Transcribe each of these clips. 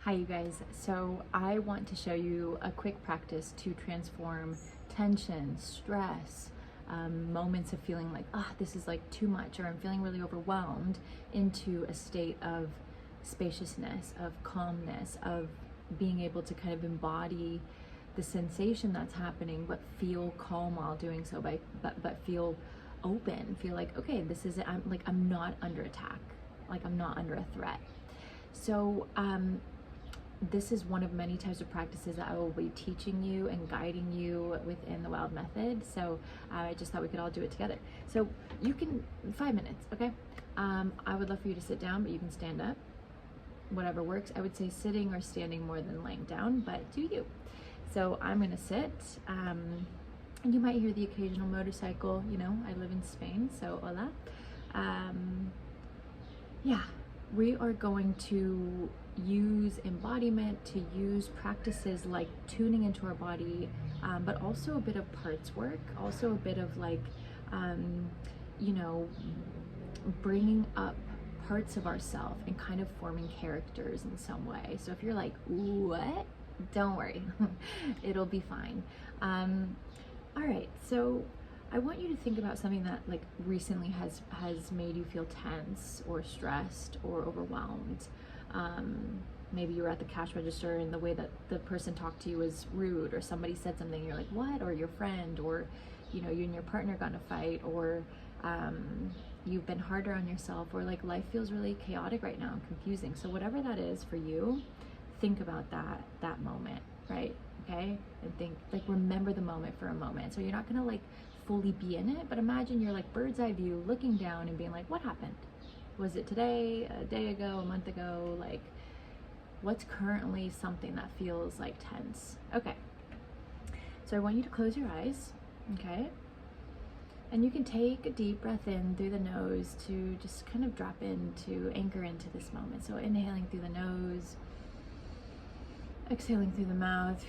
Hi you guys, so I want to show you a quick practice to transform tension, stress, moments of feeling like, this is like too much, or I'm feeling really overwhelmed, into a state of spaciousness, of calmness, of being able to kind of embody the sensation that's happening, but feel calm while doing so, but feel open, feel like, okay, I'm not under attack, like I'm not under a threat. So this is one of many types of practices that I will be teaching you and guiding you within the Wild Method. So I just thought we could all do it together. So you can, 5 minutes, okay? I would love for you to sit down, but you can stand up, whatever works. I would say sitting or standing more than laying down, but do you. So I'm gonna sit, and you might hear the occasional motorcycle, you know, I live in Spain, so hola. Yeah, we are going to use embodiment, to use practices like tuning into our body, but also a bit of parts work, also a bit of like, you know, bringing up parts of ourselves and kind of forming characters in some way. So if you're like, what? Don't worry, it'll be fine. All right, so I want you to think about something that like recently has made you feel tense or stressed or overwhelmed. Maybe you were at the cash register and the way that the person talked to you was rude, or somebody said something and you're like, what? Or your friend, or you know, you and your partner got in a fight, or you've been harder on yourself, or like life feels really chaotic right now and confusing. So whatever that is for you, think about that moment, right? Okay, and think, like, remember the moment for a moment. So you're not gonna like fully be in it, but imagine you're like bird's eye view looking down and being like, what happened? Was it today, a day ago, a month ago? Like, what's currently something that feels like tense? Okay, so I want you to close your eyes, okay? And you can take a deep breath in through the nose to just kind of drop into, anchor into this moment. So inhaling through the nose, exhaling through the mouth.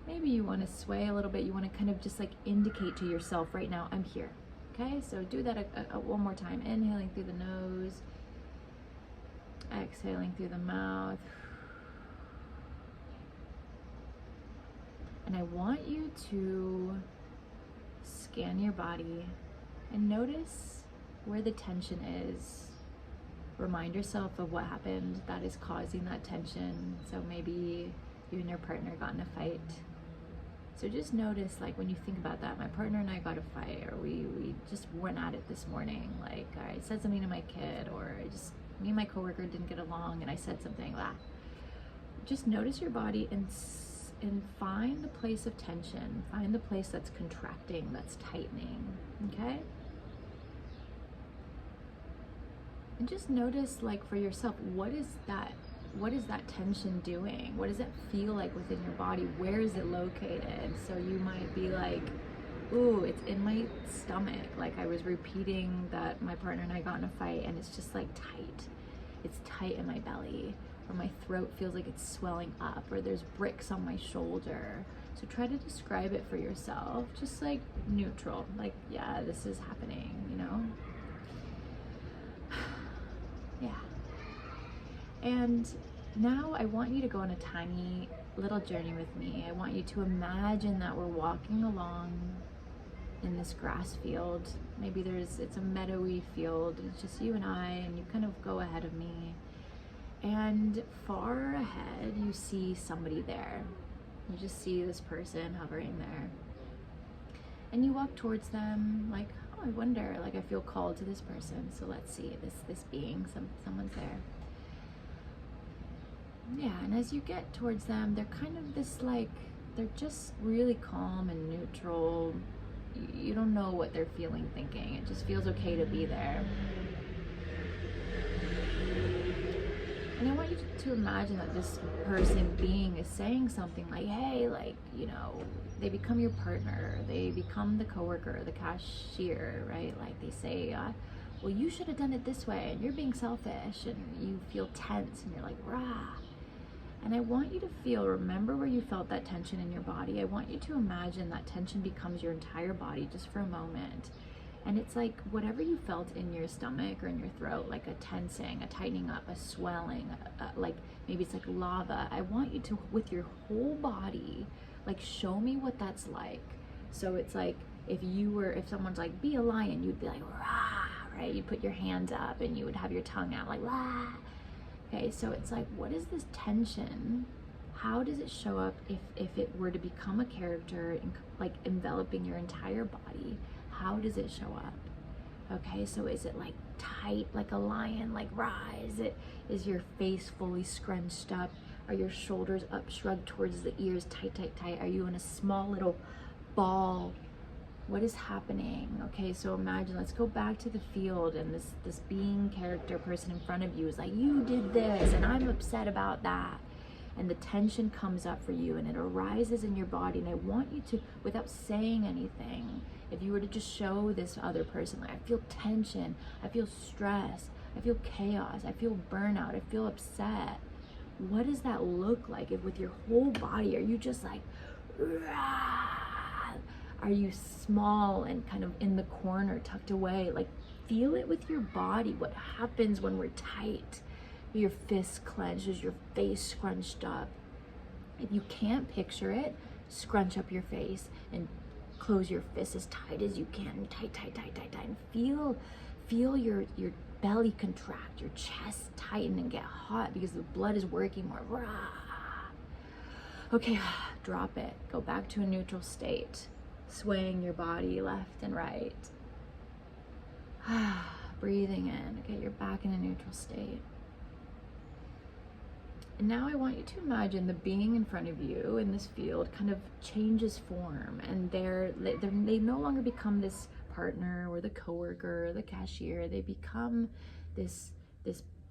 Maybe you want to sway a little bit. You want to kind of just like indicate to yourself right now, I'm here. Okay, so do that one more time. Inhaling through the nose, exhaling through the mouth. And I want you to scan your body and notice where the tension is. Remind yourself of what happened that is causing that tension. So maybe you and your partner got in a fight. So just notice, like, when you think about that, my partner and I got a fight, or we just went at it this morning. Like, I said something to my kid, or me and my coworker didn't get along and I said something like that. Just notice your body and find the place of tension. Find the place that's contracting, that's tightening, okay? And just notice, like, for yourself, what is that tension doing? What does it feel like within your body? Where is it located? So you might be like, ooh, it's in my stomach. Like, I was repeating that my partner and I got in a fight and it's just like tight. It's tight in my belly, or my throat feels like it's swelling up, or there's bricks on my shoulder. So try to describe it for yourself, just like neutral, like, yeah, this is happening, you know? Yeah. And now I want you to go on a tiny little journey with me. I want you to imagine that we're walking along in this grass field. Maybe it's a meadowy field. It's just you and I, and you kind of go ahead of me. And far ahead, you see somebody there. You just see this person hovering there. And you walk towards them like, oh, I wonder, like, I feel called to this person. So let's see, this being, someone's there. Yeah, and as you get towards them, they're kind of this, like, they're just really calm and neutral. You don't know what they're feeling, thinking. It just feels okay to be there. And I want you to imagine that this person, being, is saying something like, hey, like, you know, they become your partner, they become the coworker, the cashier, right? Like, they say, well, you should have done it this way, and you're being selfish, and you feel tense, and you're like, rah. And I want you to remember where you felt that tension in your body. I want you to imagine that tension becomes your entire body just for a moment. And it's like whatever you felt in your stomach or in your throat, like a tensing, a tightening up, a swelling, like maybe it's like lava. I want you to, with your whole body, like show me what that's like. So it's like if someone's like, be a lion, you'd be like, rah, right? You'd put your hands up and you would have your tongue out like, rah. Okay, so it's like, what is this tension? How does it show up if it were to become a character, like enveloping your entire body? How does it show up? Okay, so is it like tight like a lion, like rah? Is your face fully scrunched up? Are your shoulders up, shrugged towards the ears, tight, tight, tight? Are you in a small little ball? What is happening? Okay, so imagine, let's go back to the field, and this being character person in front of you is like, you did this and I'm upset about that. And the tension comes up for you and it arises in your body. And I want you to, without saying anything, if you were to just show this other person, like, I feel tension, I feel stress, I feel chaos, I feel burnout, I feel upset. What does that look like? If with your whole body, are you just like, rah? Are you small and kind of in the corner, tucked away? Like, feel it with your body. What happens when we're tight? Your fists clenched, is your face scrunched up? If you can't picture it, scrunch up your face and close your fists as tight as you can. Tight, tight, tight, tight, tight. And feel your belly contract, your chest tighten and get hot because the blood is working more. Rah. Okay, drop it. Go back to a neutral state. Swaying your body left and right. Breathing in. Okay, you're back in a neutral state. And now I want you to imagine the being in front of you in this field kind of changes form, and they no longer become this partner or the coworker or the cashier. They become this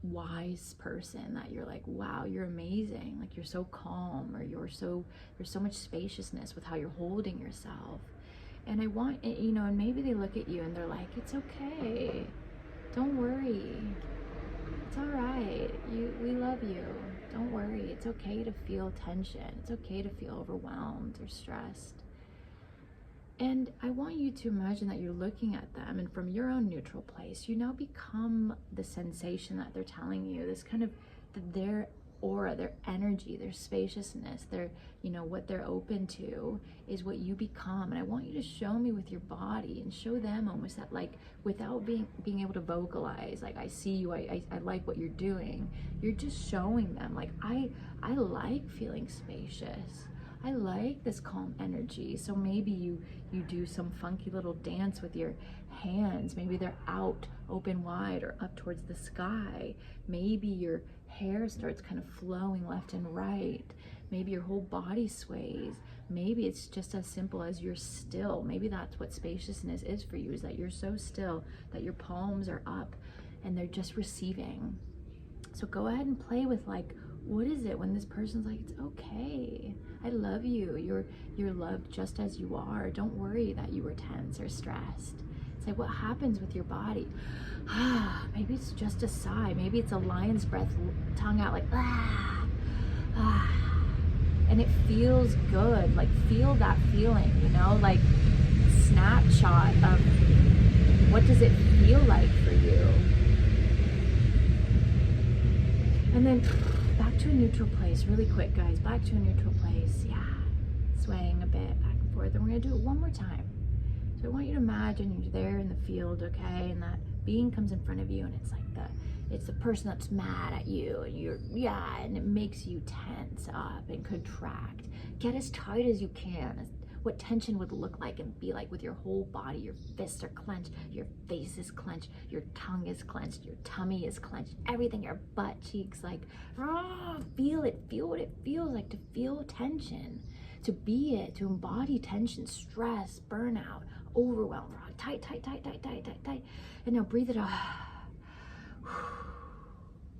wise person that you're like, wow, you're amazing. Like, you're so calm, or there's so much spaciousness with how you're holding yourself. And I want, and maybe they look at you and they're like, it's okay. Don't worry. It's all right. We love you. Don't worry. It's okay to feel tension. It's okay to feel overwhelmed or stressed. And I want you to imagine that you're looking at them, and from your own neutral place, you now become the sensation that they're telling you. This kind of their aura, their energy, their spaciousness, their, what they're open to is what you become. And I want you to show me with your body and show them almost that, like, without being able to vocalize, like, I see you, I like what you're doing. You're just showing them, like, I like feeling spacious. I like this calm energy. So maybe you do some funky little dance with your hands. Maybe they're out open wide or up towards the sky. Maybe your hair starts kind of flowing left and right. Maybe your whole body sways. Maybe it's just as simple as you're still. Maybe that's what spaciousness is for you, is that you're so still that your palms are up and they're just receiving. So go ahead and play with, like, what is it when this person's like, it's okay, I love you, you're loved just as you are. Don't worry that you were tense or stressed. It's like, what happens with your body? Maybe it's just a sigh. Maybe it's a lion's breath, tongue out, like, and it feels good. Like, feel that feeling, like snapshot of what does it feel like for you. And then back to a neutral place, really quick, guys. Back to a neutral place. Yeah, swaying a bit back and forth. And we're gonna do it one more time. So I want you to imagine you're there in the field, okay, and that being comes in front of you, and it's like it's the person that's mad at you, and and it makes you tense up and contract. Get as tight as you can, as what tension would look like and be like with your whole body. Your fists are clenched, your face is clenched, your tongue is clenched, your tummy is clenched, everything, your butt cheeks, like, feel it, feel what it feels like to feel tension, to be it, to embody tension, stress, burnout, overwhelm, tight, tight, tight, tight, tight, tight, tight. And now breathe it out.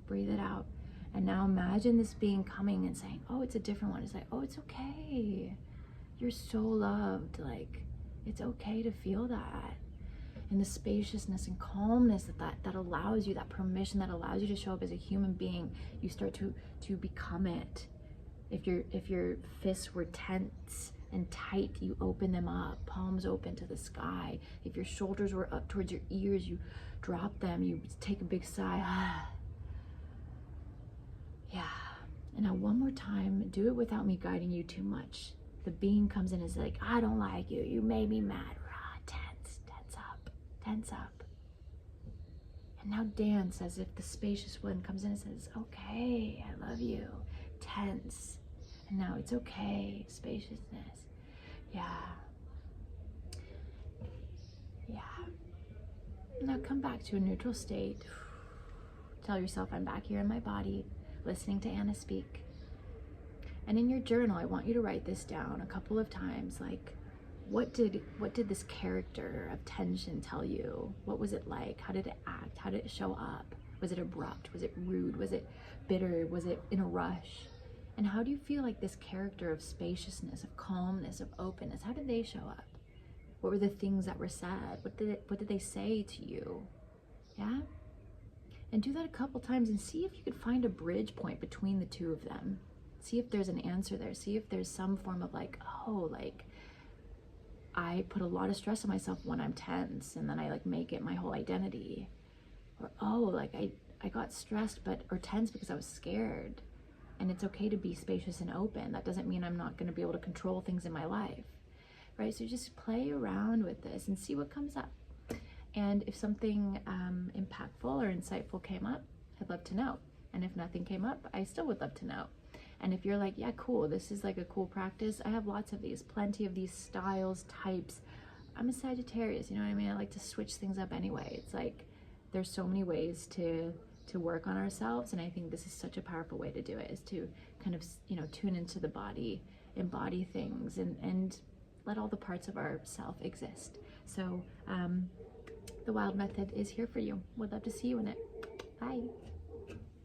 Breathe it out. And now imagine this being coming and saying, oh, it's a different one. It's like, oh, it's okay. You're so loved. Like, it's okay to feel that. And the spaciousness and calmness that allows you, that permission that allows you to show up as a human being, you start to become it. If your fists were tense and tight, you open them up, palms open to the sky. If your shoulders were up towards your ears, you drop them, you take a big sigh. Yeah. And now one more time, do it without me guiding you too much. The being comes in and is like, I don't like you, you made me mad. Tense, tense up. And now dance as if the spacious one comes in and says, okay, I love you. Tense. And now it's okay, spaciousness. Yeah. Now come back to a neutral state. Tell yourself, I'm back here in my body, listening to Anna speak. And in your journal, I want you to write this down a couple of times, like, what did this character of Tenstion tell you? What was it like? How did it act? How did it show up? Was it abrupt? Was it rude? Was it bitter? Was it in a rush? And how do you feel like this character of spaciousness, of calmness, of openness, how did they show up? What were the things that were said? What did they say to you? Yeah? And do that a couple times and see if you could find a bridge point between the two of them. See if there's an answer there. See if there's some form of like, oh, like, I put a lot of stress on myself when I'm tense, and then I like make it my whole identity. Or, oh, like I got stressed or tense because I was scared. And it's okay to be spacious and open. That doesn't mean I'm not going to be able to control things in my life, right? So just play around with this and see what comes up. And if something impactful or insightful came up, I'd love to know. And if nothing came up, I still would love to know. And if you're like, yeah, cool, this is like a cool practice, I have lots of these, plenty of these styles, types. I'm a Sagittarius, you know what I mean? I like to switch things up anyway. It's like, there's so many ways to work on ourselves, and I think this is such a powerful way to do it, is to kind of, you know, tune into the body, embody things, and let all the parts of ourself exist. So the Wild Method is here for you. Would love to see you in it.